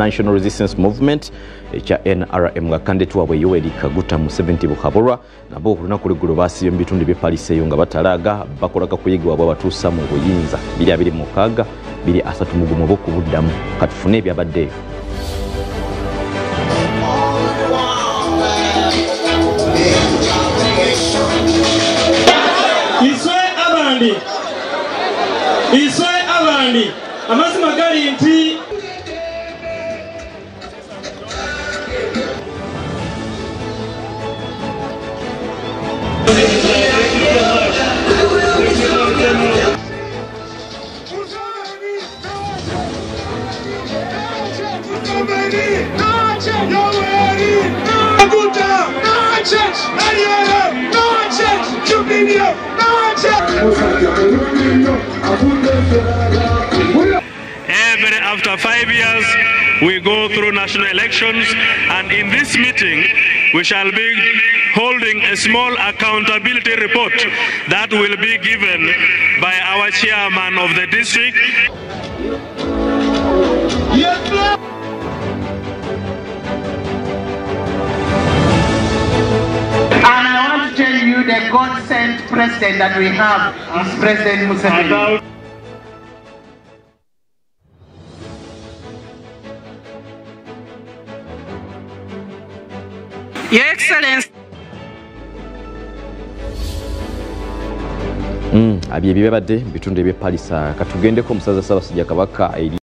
National Resistance Movement ekya NRM nga kandidate waabwe Yoweri Kaguta Museveni Buhaburwa nabo olunaku lw'eggulo baasibye mu bitundu by'e Paris eyo nga batalaaga bakolaga kuyigibwa bwe batuusa mu buyinza 2026 2031 bw'okubuddamu katufune ebyabaddeyo. Iswe abandi amazima gali nti Every after 5 years, we go through national elections, and in this meeting, we shall be holding a small accountability report that will be given by our chairman of the district. And I want to tell you the God-sent president that we have is President Museveni. Your Excellency. Abye bibadde bitunde bye Paris katugendeko musaza Ssaabasajja Kabaka